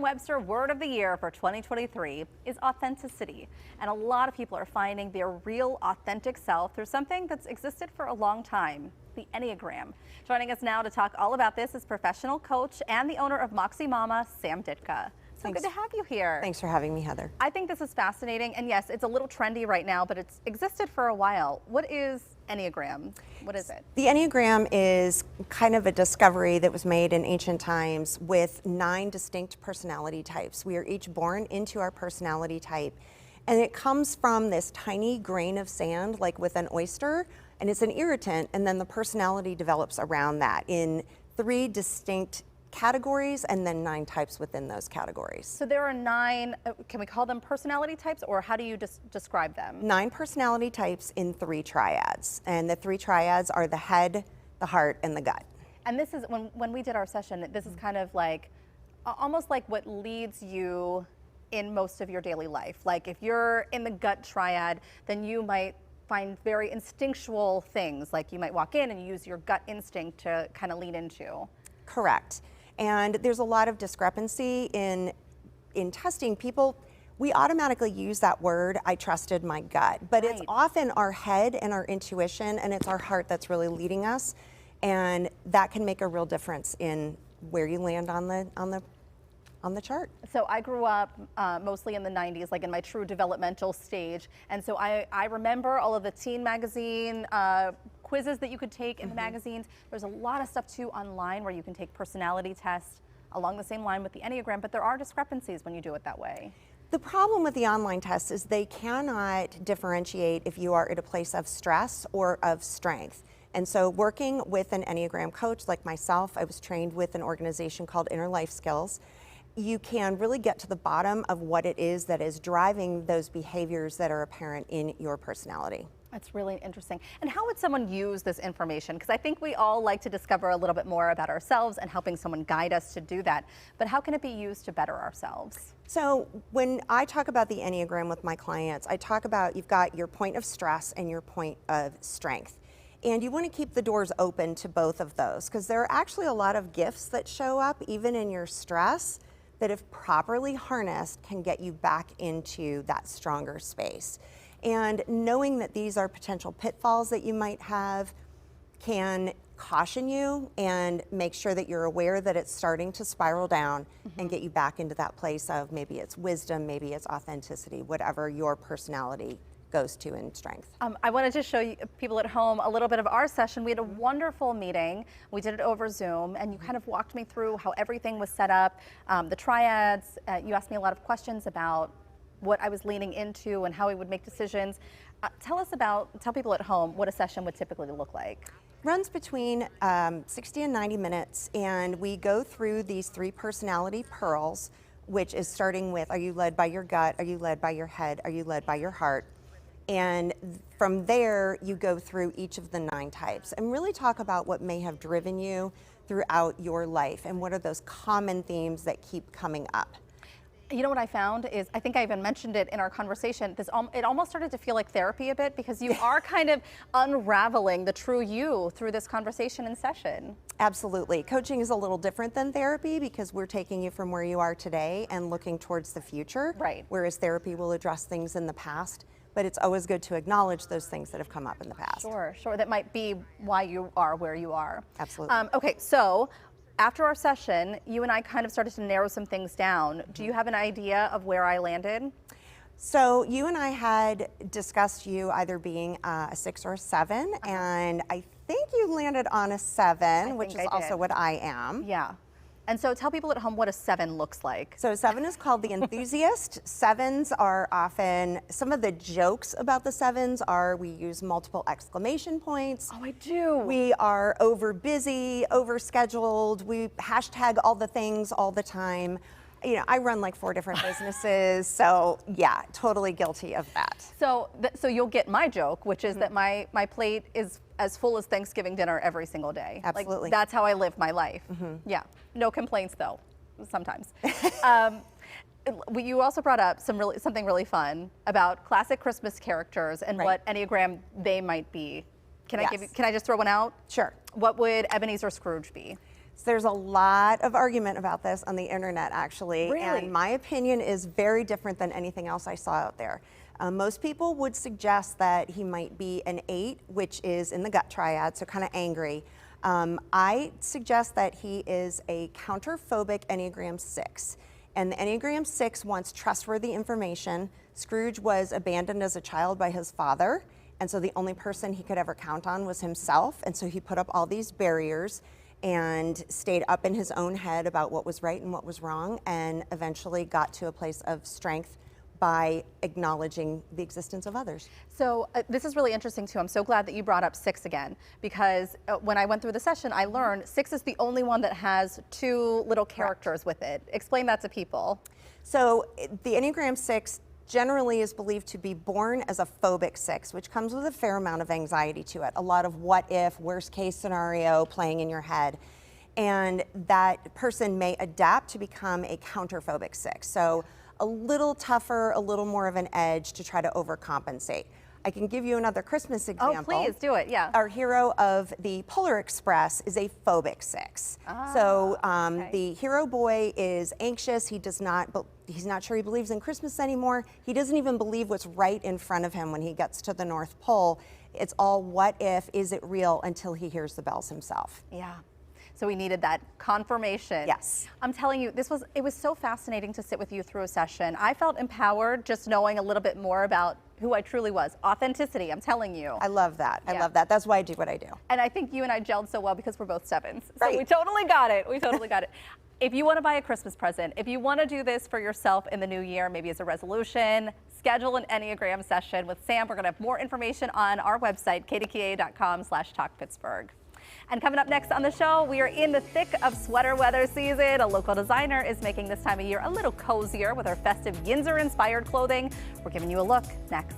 Merriam-Webster word of the year for 2023 is authenticity. And a lot of people are finding their real authentic self through something that's existed for a long time, the Enneagram. Joining us now to talk all about this is professional coach and the owner of Moxie Mama, Ditka. So Thanks. good to have you here. Thanks for having me, Heather. I think this is fascinating, and yes, it's a little trendy right now, but it's existed for a while. What is Enneagram? What is it? The Enneagram is kind of a discovery that was made in ancient times with 9 distinct personality types. We are each born into our personality type, and it comes from this tiny grain of sand, like with an oyster, and it's an irritant, and then the personality develops around that in 3 distinct categories and then 9 types within those categories. So there are 9, can we call them personality types, or how do you describe them? 9 personality types in 3 triads. And the 3 triads are the head, the heart, and the gut. And this is, when we did our session, this is kind of like, almost like what leads you in most of your daily life. Like if you're in the gut triad, then you might find very instinctual things, like you might walk in and use your gut instinct to kind of lean into. Correct. And there's a lot of discrepancy in testing people. We automatically use that word, I trusted my gut, but Right. It's often our head and our intuition, and it's our heart that's really leading us, and that can make a real difference in where you land on the chart. So I grew up mostly in the 90s, like in my true developmental stage. And so I remember all of the teen magazine quizzes that you could take in the magazines. There's a lot of stuff too online where you can take personality tests along the same line with the Enneagram, but there are discrepancies when you do it that way. The problem with the online tests is they cannot differentiate if you are at a place of stress or of strength. And so working with an Enneagram coach like myself, I was trained with an organization called Inner Life Skills. You can really get to the bottom of what it is that is driving those behaviors that are apparent in your personality. That's really interesting. And how would someone use this information? Because I think we all like to discover a little bit more about ourselves and helping someone guide us to do that. But how can it be used to better ourselves? So when I talk about the Enneagram with my clients, I talk about you've got your point of stress and your point of strength. And you want to keep the doors open to both of those, because there are actually a lot of gifts that show up even in your stress that, if properly harnessed, can get you back into that stronger space. And knowing that these are potential pitfalls that you might have can caution you and make sure that you're aware that it's starting to spiral down and get you back into that place of maybe it's wisdom, maybe it's authenticity, whatever your personality goes to in strength. I wanted to show you, people at home, a little bit of our session. We had a wonderful meeting. We did it over Zoom, and you kind of walked me through how everything was set up, the triads. You asked me a lot of questions about what I was leaning into and how I would make decisions. Tell people at home what a session would typically look like. Runs between 60 and 90 minutes, and we go through these 3 personality pearls, which is starting with, are you led by your gut? Are you led by your head? Are you led by your heart? And from there, you go through each of the 9 types and really talk about what may have driven you throughout your life and what are those common themes that keep coming up. You know what I found is, I think I even mentioned it in our conversation, it almost started to feel like therapy a bit, because you are kind of unraveling the true you through this conversation and session. Absolutely. Coaching is a little different than therapy because we're taking you from where you are today and looking towards the future. Right. Whereas therapy will address things in the past, but it's always good to acknowledge those things that have come up in the past. Sure, that might be why you are where you are. Absolutely. Okay, so after our session, you and I kind of started to narrow some things down. Do you have an idea of where I landed? So you and I had discussed you either being a 6 or a 7, and I think you landed on a 7, which is also what I am. Yeah. And so tell people at home what a 7 looks like. So 7 is called the enthusiast. 7s are often, some of the jokes about the 7s are we use multiple exclamation points. Oh, I do. We are over busy, over scheduled. We hashtag all the things all the time. You know, I run like 4 different businesses, so yeah, totally guilty of that. So you'll get my joke, which is that my plate is as full as Thanksgiving dinner every single day. Absolutely. Like, that's how I live my life. Yeah, no complaints though, sometimes. You also brought up something really fun about classic Christmas characters and what Enneagram they might be. Can I just throw one out? Sure. What would Ebenezer Scrooge be? So there's a lot of argument about this on the internet, actually. Really? And my opinion is very different than anything else I saw out there. Most people would suggest that he might be an 8, which is in the gut triad, so kind of angry. I suggest that he is a counterphobic Enneagram 6. And the Enneagram 6 wants trustworthy information. Scrooge was abandoned as a child by his father, and so the only person he could ever count on was himself, and so he put up all these barriers and stayed up in his own head about what was right and what was wrong, and eventually got to a place of strength by acknowledging the existence of others. So this is really interesting too. I'm so glad that you brought up 6 again, because when I went through the session, I learned 6 is the only one that has 2 little characters with it. Explain that to people. So the Enneagram 6 generally is believed to be born as a phobic 6, which comes with a fair amount of anxiety to it. A lot of what if, worst case scenario playing in your head. And that person may adapt to become a counterphobic 6. So a little tougher, a little more of an edge to try to overcompensate. I can give you another Christmas example. Oh, please do it, yeah. Our hero of the Polar Express is a phobic 6. Okay. The hero boy is anxious. He's not sure he believes in Christmas anymore. He doesn't even believe what's right in front of him when he gets to the North Pole. It's all what if, is it real, until he hears the bells himself. Yeah. So we needed that confirmation. Yes. I'm telling you, it was so fascinating to sit with you through a session. I felt empowered just knowing a little bit more about who I truly was. Authenticity, I'm telling you. I love that. I Yeah. love that. That's why I do what I do. And I think you and I gelled so well because we're both 7s. So Right. we totally got it. We totally got it. If you want to buy a Christmas present, if you want to do this for yourself in the new year, maybe as a resolution, schedule an Enneagram session with Sam. We're going to have more information on our website, kdka.com/talkpittsburgh. And coming up next on the show, we are in the thick of sweater weather season. A local designer is making this time of year a little cozier with her festive Yinzer-inspired clothing. We're giving you a look next.